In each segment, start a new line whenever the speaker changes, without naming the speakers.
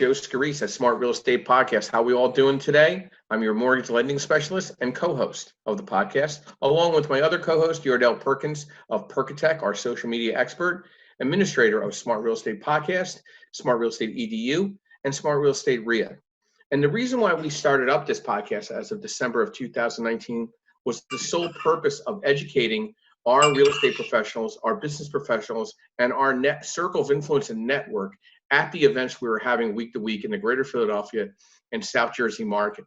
Joe Scarice at Smart Real Estate Podcast. How we all doing today? I'm your mortgage lending specialist and co-host of the podcast, along with my other co-host, Yordell Perkins of Perkatech, our social media expert, administrator of Smart Real Estate Podcast, Smart Real Estate EDU, and Smart Real Estate RIA. And the reason why we started up this podcast as of December of 2019 was the sole purpose of educating our real estate professionals, our business professionals, and our net circle of influence and network at the events we were having week to week in the greater Philadelphia and South Jersey market.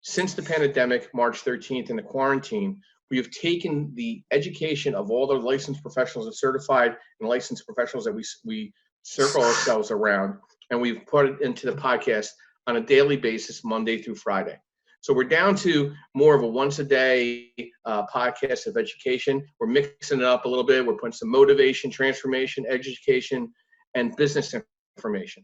Since the pandemic, March 13th, and the quarantine, we have taken the education of all the licensed professionals and certified and licensed professionals that we circle ourselves around, and we've put it into the podcast on a daily basis, Monday through Friday. So we're down to more of a once-a-day podcast of education. We're mixing it up a little bit. We're putting some motivation, transformation, education, and business information.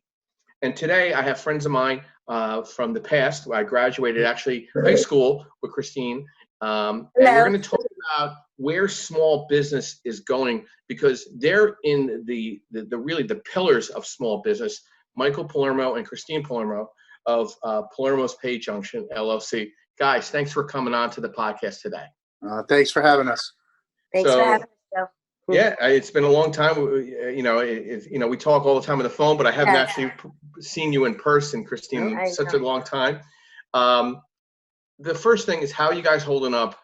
And today I have friends of mine from the past. I graduated actually high school with Christine. And we're going to talk about where small business is going, because they're in the really the pillars of small business. Michael Palermo and Christine Palermo of Palermo's Pay Junction, LLC. Guys, thanks for coming on to the podcast today.
Thanks for having us.
Thanks for having us, Joe.
Yeah, it's been a long time. We talk all the time on the phone, but I haven't actually seen you in person, Christine, in such a long time. The first thing is, how are you guys holding up,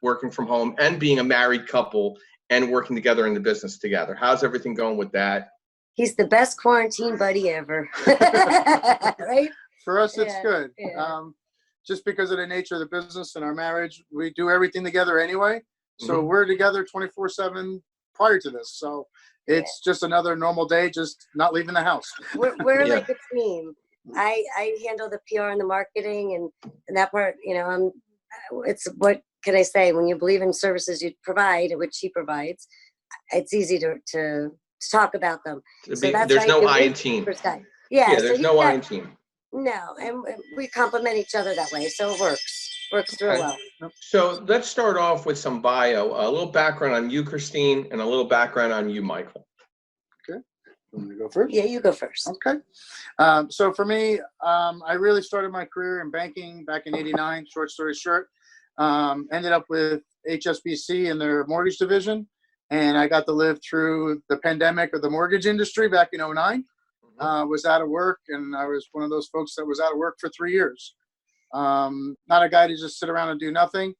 working from home and being a married couple and working together in the business together? How's everything going with that?
He's the best quarantine buddy ever. Right?
For us, it's good.
Yeah.
Just because of the nature of the business and our marriage, we do everything together anyway. So we're together 24/7 prior to this. So it's just another normal day, just not leaving the house.
We're like a team. I handle the PR and the marketing and that part, it's, what can I say? When you believe in services you provide, which he provides, it's easy to talk about them.
There's no I in team.
Yeah,
there's no I in team.
No, and we complement each other that way, so it works real well.
So let's start off with some bio, a little background on you, Christine, and a little background on you, Michael.
Okay, you want me to go first?
Yeah, you go first.
Okay. So for me, I really started my career in banking back in '89. Short story short, ended up with HSBC in their mortgage division. And I got to live through the pandemic of the mortgage industry back in '09. Was out of work, and I was one of those folks that was out of work for 3 years. Not a guy to just sit around and do nothing,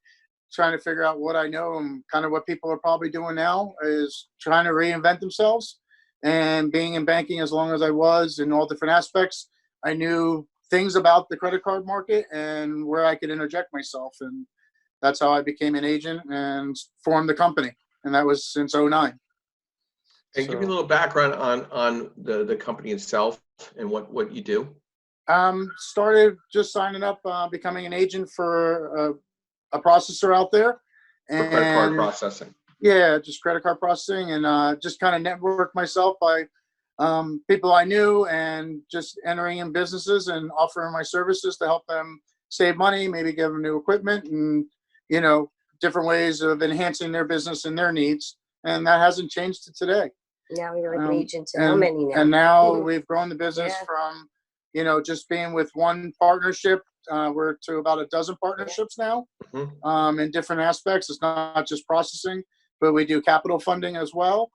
trying to figure out what I know, and kind of what people are probably doing now is trying to reinvent themselves. And being in banking as long as I was in all different aspects, I knew things about the credit card market and where I could interject myself. And that's how I became an agent and formed the company. And that was since '09.
And give me a little background on the company itself and what you do.
Started just signing up, becoming an agent for a processor out there.
And for credit card processing.
Yeah, just credit card processing, and just kind of networked myself by people I knew, and just entering in businesses and offering my services to help them save money, maybe give them new equipment, and different ways of enhancing their business and their needs. And that hasn't changed to today.
Now we're like agents. How many now?
And now we've grown the business from, just being with one partnership. We're to about a dozen partnerships now, in different aspects. It's not just processing, but we do capital funding as well.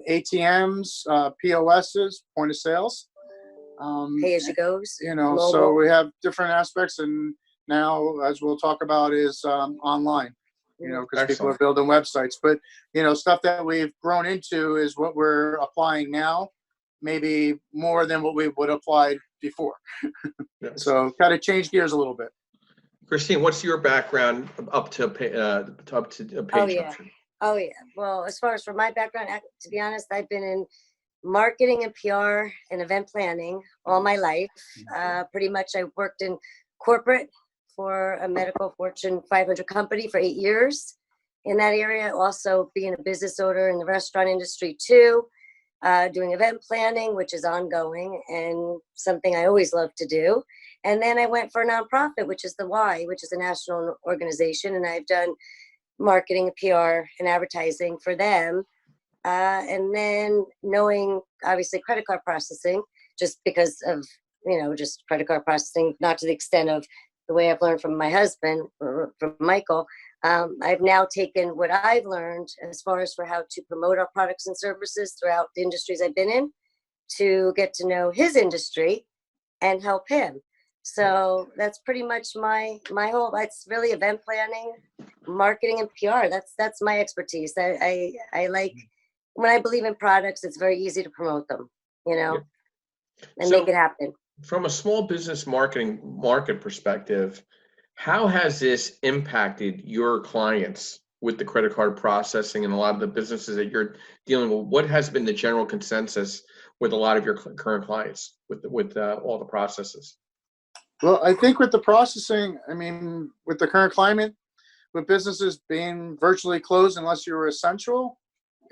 ATMs, POSs, point of sales.
Pay as you goes.
So we have different aspects, and now, as we'll talk about, is online, because people are building websites. But, stuff that we've grown into is what we're applying now, maybe more than what we would apply before. So kind of change gears a little bit.
Christine, what's your background up to Pay Junction?
Oh, yeah. Well, as far as for my background, to be honest, I've been in marketing and PR and event planning all my life. Pretty much I worked in corporate for a medical Fortune 500 company for 8 years in that area. Also being a business owner in the restaurant industry too, doing event planning, which is ongoing and something I always love to do. And then I went for a nonprofit, which is the Y, which is a national organization. And I've done marketing, PR, and advertising for them. And then knowing, obviously, credit card processing, just because of, just credit card processing, not to the extent of the way I've learned from my husband, or from Michael. I've now taken what I've learned as far as for how to promote our products and services throughout the industries I've been in, to get to know his industry and help him. So that's pretty much my whole, that's really event planning, marketing, and PR. That's my expertise. I like, when I believe in products, it's very easy to promote them, and
So
make it happen.
from a small business market perspective, how has this impacted your clients with the credit card processing and a lot of the businesses that you're dealing with? What has been the general consensus with a lot of your current clients with all the processes?
Well, I think with the processing, I mean, with the current climate, with businesses being virtually closed unless you're essential,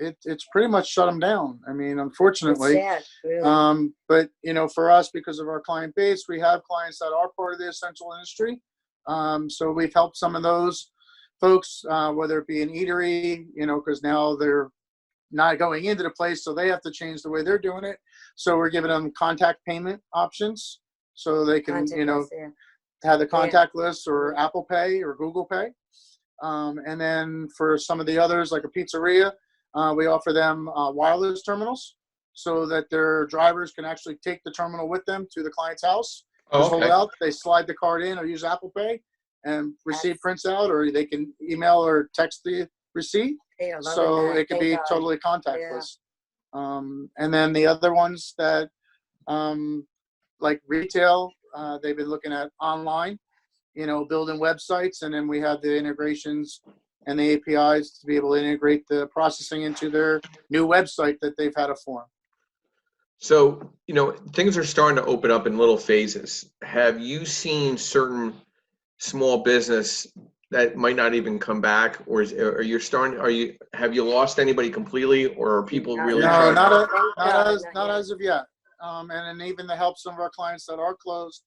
it's pretty much shut them down. I mean,
It's
unfortunately.
sad, really.
But for us, because of our client base, we have clients that are part of the essential industry. So we've helped some of those folks, whether it be an eatery, because now they're not going into the place, so they have to change the way they're doing it. So we're giving them contact payment options, so they can,
Contact us, yeah.
have the contact list or Apple Pay or Google Pay. And then for some of the others, like a pizzeria, we offer them wireless terminals so that their drivers can actually take the terminal with them to the client's house. Just hold it out, they slide the card in or use Apple Pay, and receipt prints out, or they can email or text the receipt. So it can be totally contactless. And then the other ones that, like retail, they've been looking at online, building websites, and then we have the integrations and the APIs to be able to integrate the processing into their new website that they've had to form.
So, things are starting to open up in little phases. Have you seen certain small business that might not even come back, or have you lost anybody completely, or are people really
No,
trying
not as of yet. And then even to help some of our clients that are closed,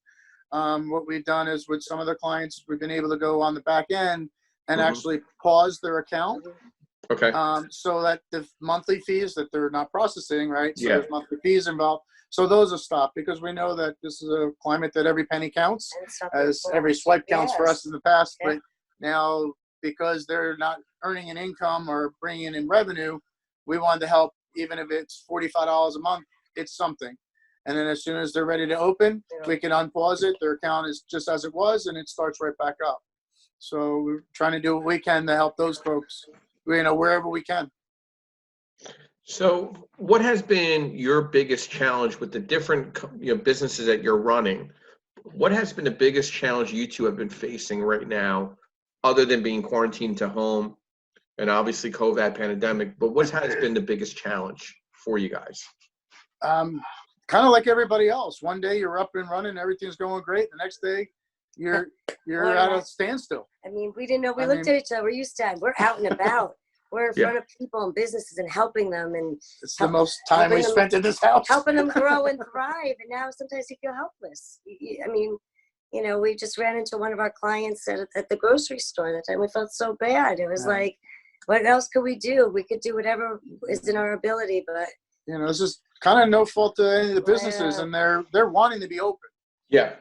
what we've done is with some of the clients, we've been able to go on the back end and actually pause their account.
Okay.
So that the monthly fees that they're not processing, right? So
Yeah.
there's monthly fees involved. So those are stopped, because we know that this is a climate that every penny counts, as every swipe counts for us in the past.
Yeah.
But now, because they're not earning an income or bringing in revenue, we wanted to help, even if it's $45 a month, it's something. And then as soon as they're ready to open, we can unpause it. Their account is just as it was, and it starts right back up. So we're trying to do what we can to help those folks, wherever we can.
So what has been your biggest challenge with the different businesses that you're running? What has been the biggest challenge you two have been facing right now, other than being quarantined to home and obviously COVID pandemic, but what has been the biggest challenge for you guys?
Kind of like everybody else. One day you're up and running, everything's going great. The next day you're at a standstill.
I mean, we didn't know. We looked at each other. We're used to it. We're out and about. We're in front of people and businesses and helping them. And
it's the most time we spent in this house.
Helping them grow and thrive. And now sometimes you feel helpless. I mean, we just ran into one of our clients at the grocery store that time. We felt so bad. It was like, what else could we do? We could do whatever is in our ability, but
it's just kind of no fault to any of the businesses, and they're wanting to be open.
Yeah.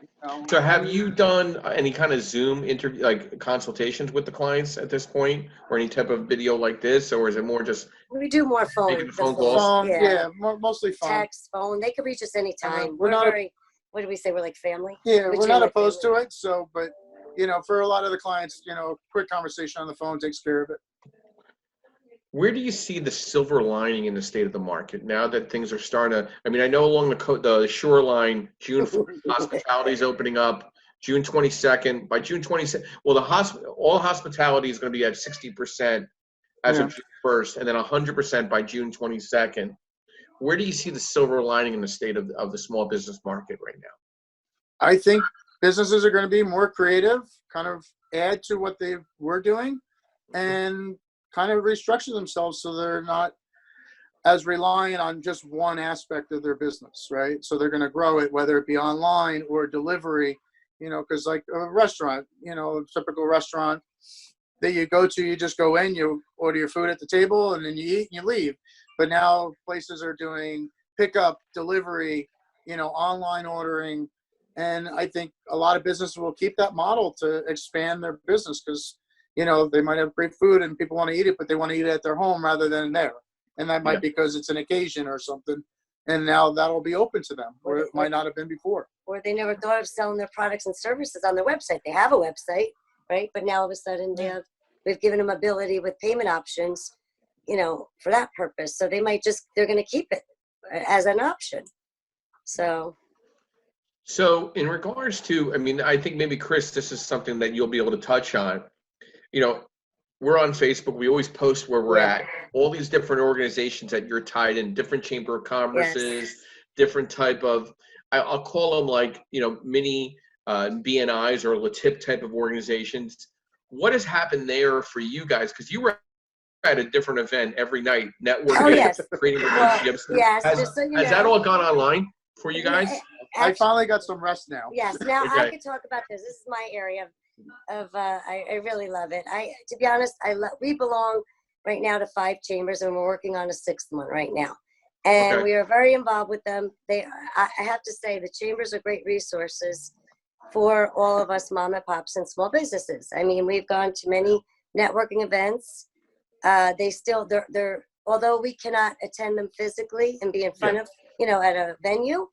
So have you done any kind of Zoom interview, like consultations with the clients at this point, or any type of video like this, or is it more just
we do more phone?
making the phone calls?
Mostly phone.
Text, phone. They can reach us anytime.
We're not
very. What do we say? We're like family.
Yeah, we're not opposed to it. So, but for a lot of the clients, quick conversation on the phone takes care of it.
Where do you see the silver lining in the state of the market now that things are starting to? I mean, I know along the shoreline, June 1st, hospitality is opening up. June 22nd. By June 22nd, well, all hospitality is going to be at 60% as of June 1st, and then 100% by June 22nd. Where do you see the silver lining in the state of the small business market right now?
I think businesses are going to be more creative, kind of add to what they were doing, and kind of restructure themselves so they're not as reliant on just one aspect of their business, right? So they're going to grow it, whether it be online or delivery, because like a restaurant, a typical restaurant that you go to, you just go in, you order your food at the table, and then you eat and you leave. But now places are doing pickup, delivery, online ordering. And I think a lot of businesses will keep that model to expand their business because, they might have great food and people want to eat it, but they want to eat it at their home rather than there. And that might be because it's an occasion or something. And now that'll be open to them where it might not have been before.
Or they never thought of selling their products and services on their website. They have a website, right? But now all of a sudden we've given them ability with payment options, for that purpose. So they're going to keep it as an option. So
in regards to, I think maybe Chris, this is something that you'll be able to touch on. We're on Facebook. We always post where we're at. All these different organizations that you're tied in, different chamber of commerces, different type of, I'll call them like, mini BNIs or LATIP type of organizations. What has happened there for you guys? Because you were at a different event every night, networking, creating relationships. Has that all gone online for you guys?
I finally got some rest now.
Yes. Now I can talk about this. This is my area of I really love it. To be honest, we belong right now to 5 chambers, and we're working on a 6th one right now. And we are very involved with them. I have to say, the chambers are great resources for all of us mom and pops and small businesses. We've gone to many networking events. They're although we cannot attend them physically and be in front of, at a venue,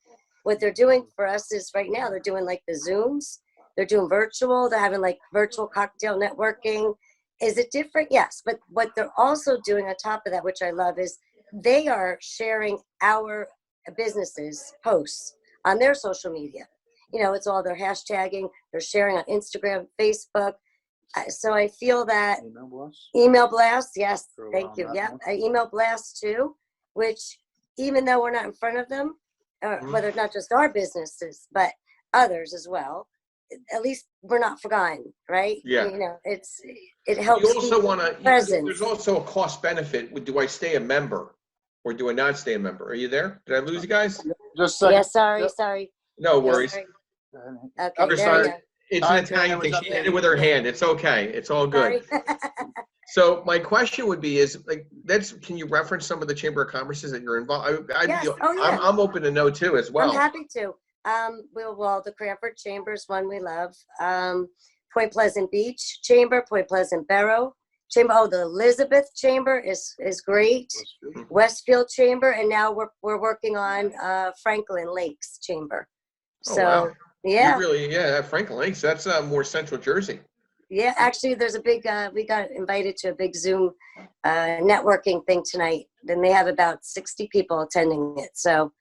what they're doing for us is right now they're doing like the Zooms. They're doing virtual. They're having like virtual cocktail networking. Is it different? Yes. But what they're also doing on top of that, which I love, is they are sharing our businesses posts on their social media. It's all their hashtagging. They're sharing on Instagram, Facebook. So I feel that email blast. Yes. Thank you. Yeah. Email blast too, which even though we're not in front of them, whether it's not just our businesses, but others as well, at least we're not forgotten, right?
Yeah.
It helps.
You also want to, there's also a cost benefit. Do I stay a member or do I not stay a member? Are you there? Did I lose you guys?
Just
yeah, sorry.
No worries.
Okay,
I'm
there
sorry.
you go.
It's an Italian thing. She did it with her hand. It's okay. It's all good. So my question would be can you reference some of the Chamber of Commerces that you're involved?
Yes.
I'm open to know too as well.
I'm happy to. The Cranford Chamber is one we love. Point Pleasant Beach Chamber, Point Pleasant Borough Chamber. Oh, the Elizabeth Chamber is great. Westfield Chamber, and now we're working on Franklin Lakes Chamber. So
wow.
yeah,
Franklin Lakes. That's more Central Jersey.
Yeah, actually, there's a big. We got invited to a big Zoom networking thing tonight. Then they have about 60 people attending it. So.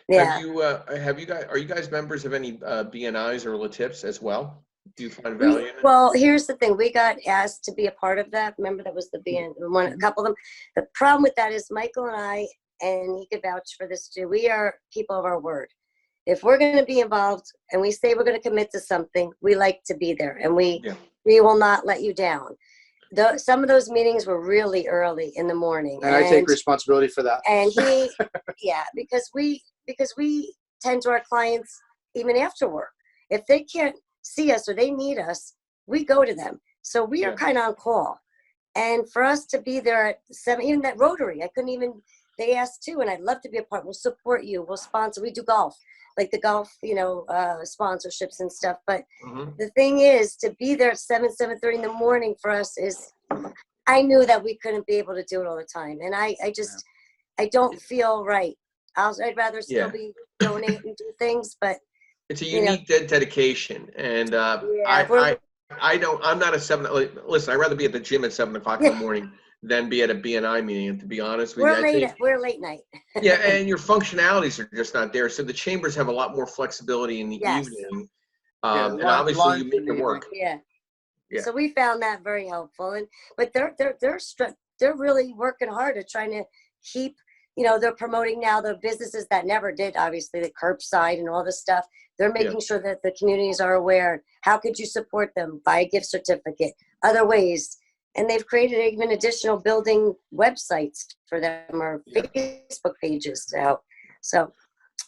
Yeah. Are you guys members of any BNIs or LATIPs as well? Do you find value in it? Well, here's the thing. We got asked to be a part of that. Remember, that was a couple of them. The problem with that is Michael and I, and he could vouch for this too, we are people of our word. If we're going to be involved and we say we're going to commit to something, we like to be there, and we will not let you down. Some of those meetings were really early in the morning.
And I take responsibility for that.
And because we tend to our clients even after work. If they can't see us or they need us, we go to them. So we are kind of on call. And for us to be there at 7, even that Rotary, they asked too, and I'd love to be a part. We'll support you. We'll sponsor. We do golf, like the golf, sponsorships and stuff. But the thing is, to be there at 7:30 in the morning for us is, I knew that we couldn't be able to do it all the time. And I don't feel right. I'd rather still be donate and do things, but
it's a unique dedication, and I'm not a 7. Listen, I'd rather be at the gym at 7 o'clock in the morning than be at a BNI meeting. And to be honest with you,
we're late night.
Yeah, and your functionalities are just not there. So the chambers have a lot more flexibility in the evening, and obviously you make it work.
Yeah. So we found that very helpful, but they're really working hard at trying to keep. They're promoting now the businesses that never did, obviously, the curbside and all this stuff. They're making sure that the communities are aware. How could you support them? Buy a gift certificate, other ways. And they've created even additional building websites for them or Facebook pages to help. So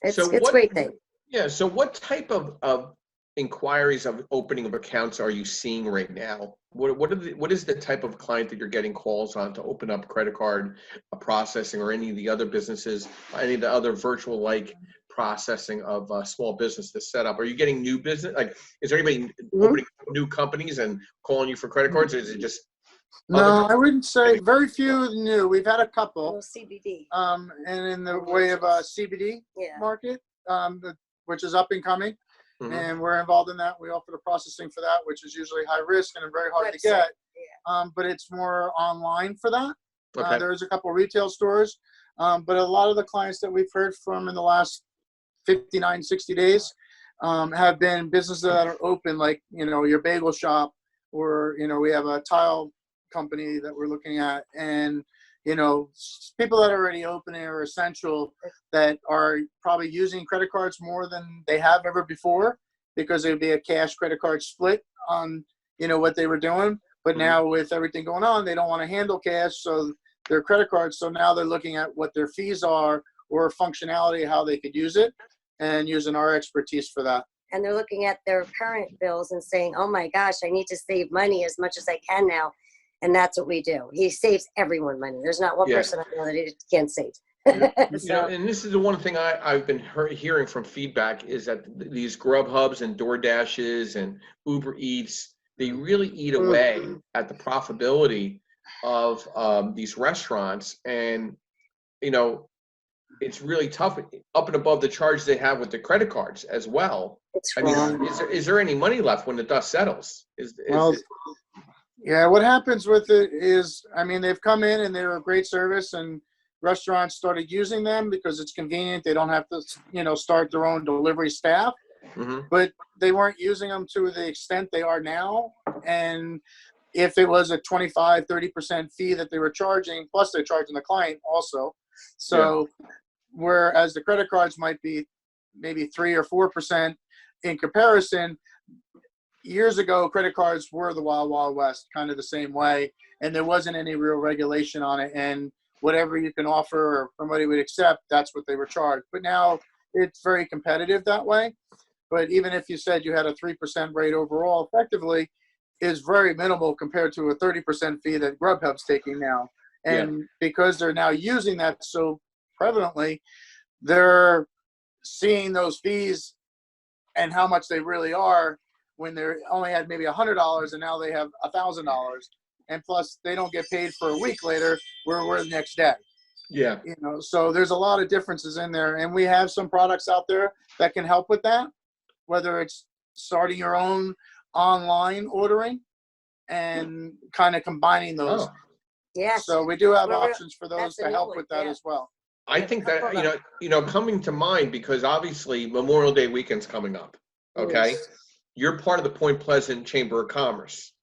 it's a great thing.
Yeah. So what type of inquiries of opening of accounts are you seeing right now? What is the type of client that you're getting calls on to open up credit card processing or any of the other businesses, any of the other virtual processing of small business to set up? Are you getting new business? Like, is there anybody
Mhm.
opening new companies and calling you for credit cards, or is it just
No, I wouldn't say very few new. We've had a couple,
Little CBD.
and in the way of CBD
Yeah.
market, which is up and coming,
Mhm.
and we're involved in that. We offer the processing for that, which is usually high risk and very hard to
Website,
get.
yeah.
But it's more online for that.
Okay.
There's a couple retail stores, but a lot of the clients that we've heard from in the last 59, 60 days have been businesses that are open, like, your bagel shop, or, we have a tile company that we're looking at, and, people that are already open or essential that are probably using credit cards more than they have ever before, because it would be a cash credit card split on, what they were doing. But
Mhm.
now with everything going on, they don't want to handle cash, so their credit cards. So now they're looking at what their fees are or functionality, how they could use it, and using our expertise for that.
And they're looking at their current bills and saying, oh my gosh, I need to save money as much as I can now. And that's what we do. He saves everyone money. There's not one
Yeah.
person I know that he can't save.
And this is the one thing I've been hearing from feedback is that these Grubhubs and DoorDashes and Uber Eats, they really eat away at the profitability of these restaurants. And, it's really tough up and above the charge they have with the credit cards as well.
It's
I mean,
wrong.
is there any money left when the dust settles?
Yeah, what happens with it is, they've come in and they're a great service, and restaurants started using them because it's convenient. They don't have to, start their own delivery staff,
Mhm.
but they weren't using them to the extent they are now. And if it was a 25, 30% fee that they were charging, plus they're charging the client also. So whereas the credit cards might be maybe 3 or 4% in comparison, years ago, credit cards were the wild, wild west, kind of the same way, and there wasn't any real regulation on it. And whatever you can offer or somebody would accept, that's what they were charged. But now it's very competitive that way. But even if you said you had a 3% rate overall, effectively, is very minimal compared to a 30% fee that Grubhub's taking now. And because they're now using that so prevalently, they're seeing those fees and how much they really are when they only had maybe $100 and now they have $1,000. And plus they don't get paid for a week later, we're the next day.
Yeah.
So there's a lot of differences in there, and we have some products out there that can help with that, whether it's starting your own online ordering and kind of combining those.
Oh.
Yes.
So we do have
We're-
options for those
that's a
to
new
help
one,
with that
yeah.
as well.
I think that, coming to mind, because obviously Memorial Day weekend's coming up. Okay. You're part of the Point Pleasant Chamber of Commerce.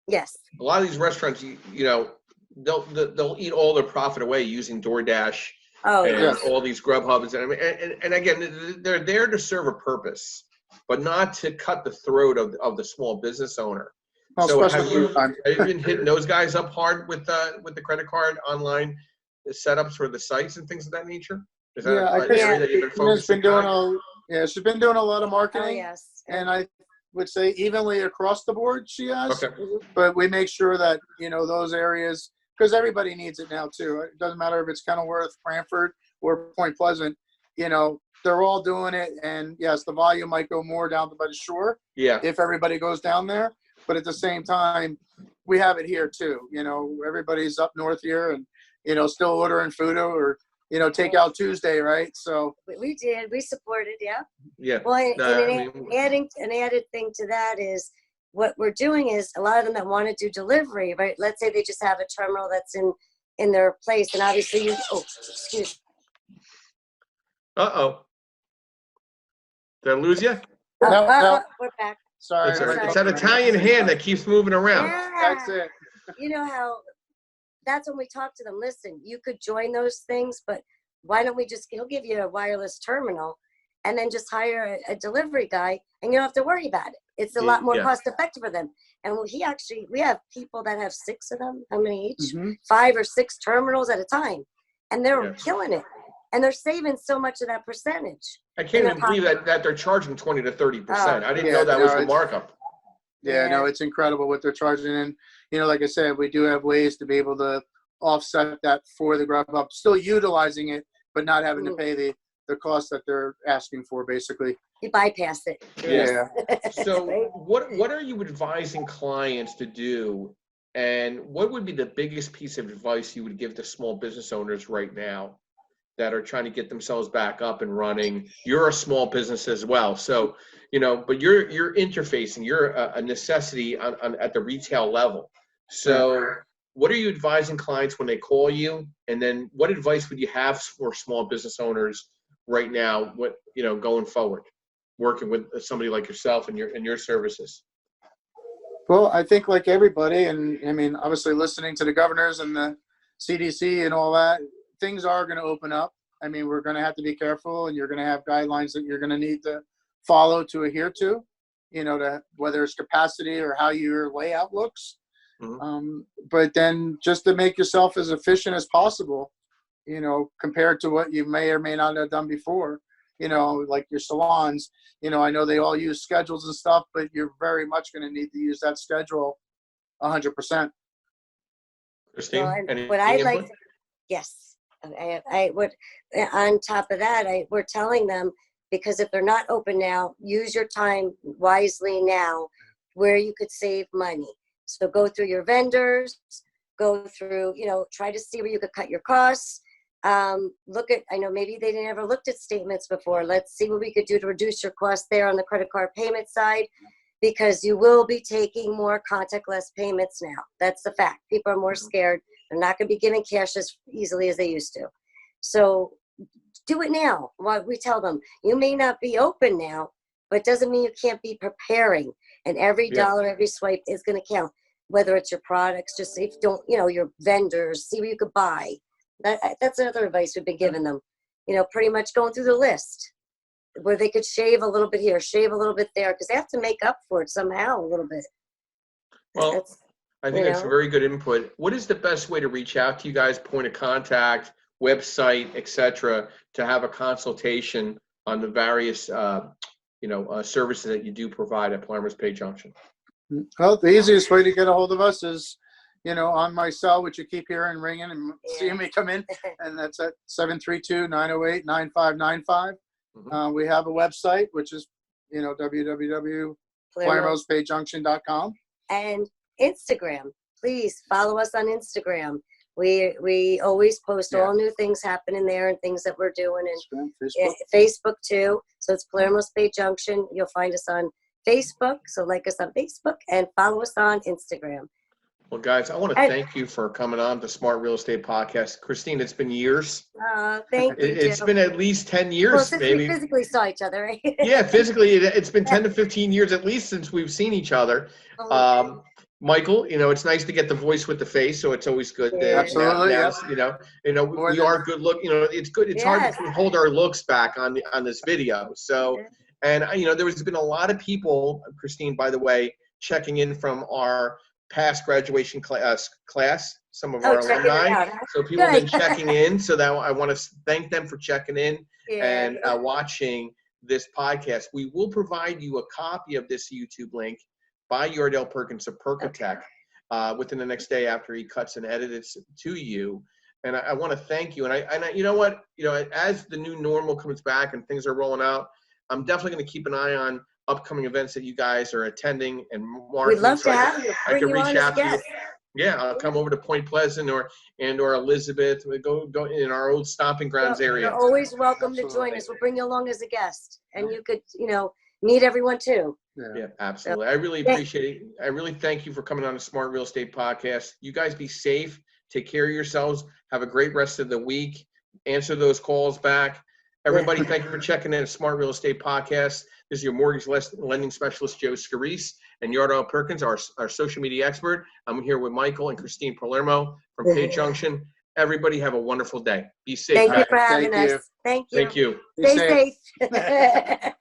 Yes.
A lot of these restaurants, they'll eat all their profit away using DoorDash
Oh,
and
yes.
all these Grubhubs. And again, they're there to serve a purpose, but not to cut the throat of the small business owner.
Well,
So
especially
have you been hitting those guys up hard with the credit card online setups for the sites and things of that nature? Is that
I
an
think
area that you've been
she's been
focusing
doing
on?
she's been doing a lot of
Oh,
marketing,
yes.
and I would say evenly across the board she has.
Okay.
But we make sure that those areas, because everybody needs it now too. It doesn't matter if it's Kenilworth, Cranford, or Point Pleasant. They're all doing it, and yes, the volume might go more down by the shore
Yeah.
if everybody goes down there. But at the same time, we have it here too. Everybody's up north here, and still ordering food or Takeout Tuesday, right? So
We did. We supported, yeah.
Yeah.
Well, and
No,
an added thing to that is what we're doing is a lot of them that want to do delivery, right? Let's say they just have a terminal that's in their place, and obviously excuse me.
Uh-oh. Did I lose you?
No.
We're back.
sorry.
It's that Italian hand that keeps moving around.
Yeah.
That's it.
You know how that's when we talk to them. Listen, you could join those things, but why don't he'll give you a wireless terminal and then just hire a delivery guy and you don't have to worry about it. It's a lot more cost effective for them. And we have people that have 6 of them. How many each?
Mm-hmm.
5 or 6 terminals at a time. And they're killing it. And they're saving so much of that percentage.
I can't even believe that they're charging 20 to 30%. I didn't know that was the markup.
Yeah, no, it's incredible what they're charging. And, like I said, we do have ways to be able to offset that for the Grubhub, still utilizing it, but not having to pay the the cost that they're asking for, basically.
You bypass it.
Yeah.
So
Right?
what are you advising clients to do? And what would be the biggest piece of advice you would give to small business owners right now that are trying to get themselves back up and running? You're a small business as well. So, but you're interfacing, you're a necessity at the retail level. So what are you advising clients when they call you? And then what advice would you have for small business owners right now, going forward, working with somebody like yourself and your services?
Well, I think like everybody, and I mean, obviously listening to the governors and the CDC and all that, things are going to open up. I mean, we're going to have to be careful, and you're going to have guidelines that you're going to need to follow to adhere to, to whether it's capacity or how your layout looks.
Mm-hmm.
But then just to make yourself as efficient as possible, compared to what you may or may not have done before. Like your salons, I know they all use schedules and stuff, but you're very much going to need to use that schedule 100%.
Christine,
Well,
any
what I
input?
like, yes, I would. On top of that, we're telling them, because if they're not open now, use your time wisely now, where you could save money. So go through your vendors, go through, try to see where you could cut your costs. Look at, I know maybe they never looked at statements before. Let's see what we could do to reduce your cost there on the credit card payment side, because you will be taking more contactless payments now. That's the fact. People are more scared. They're not going to be giving cash as easily as they used to. So do it now. What we tell them, you may not be open now, but doesn't mean you can't be preparing. And every dollar, every swipe is going to count. Whether it's your products, just if you don't, your vendors, see what you could buy. That's another advice we've been giving them. Pretty much going through the list where they could shave a little bit here, shave a little bit there, because they have to make up for it somehow a little bit.
Well, I think that's a very good input. What is the best way to reach out to you guys? Point of contact, website, etc., to have a consultation on the various, services that you do provide at Palermo's Bay Junction?
Well, the easiest way to get a hold of us is, on my cell, which you keep hearing ringing and seeing me come in, and that's at 732-908-9595.
Mm-hmm.
We have a website, which is, www.palermosbayjunction.com.
And Instagram. Please follow us on Instagram. We always post all new things happening there and things that we're doing, and Facebook too. So it's Palermo's Bay Junction. You'll find us on Facebook. So like us on Facebook and follow us on Instagram.
Well, guys, I want to thank you for coming on the Smart Real Estate Podcast. Christine, it's been years.
Thank you.
It's been at least 10 years,
well, since
maybe.
we physically saw each other, right?
Yeah, physically, it's been 10 to 15 years at least since we've seen each other. Michael, it's nice to get the voice with the face, so it's always good.
Absolutely.
We are good look. It's good. It's hard to hold our looks back on this video. So, and there has been a lot of people, Christine, by the way, checking in from our past graduation class, some of our alumni. So people have been checking in. So that I want to thank them for checking in and watching this podcast. We will provide you a copy of this YouTube link by Yardell Perkins of Perkatech within the next day after he cuts and edits it to you. And I want to thank you. And I you know what, as the new normal comes back and things are rolling out, I'm definitely going to keep an eye on upcoming events that you guys are attending and marketing.
We'd love to have you.
I can reach out to you. Yeah, I'll come over to Point Pleasant or Elizabeth. We go in our old stomping grounds area.
You're always welcome to join us. We'll bring you along as a guest, and you could, meet everyone too.
Yeah, absolutely. I really appreciate it. I really thank you for coming on the Smart Real Estate Podcast. You guys be safe. Take care of yourselves. Have a great rest of the week. Answer those calls back. Everybody, thank you for checking in the Smart Real Estate Podcast. This is your mortgage lending specialist, Joe Scarice, and Yardell Perkins, our social media expert. I'm here with Michael and Christine Palermo from Bay Junction. Everybody have a wonderful day. Be safe.
Thank you for having us. Thank you.
Thank you.
Stay safe.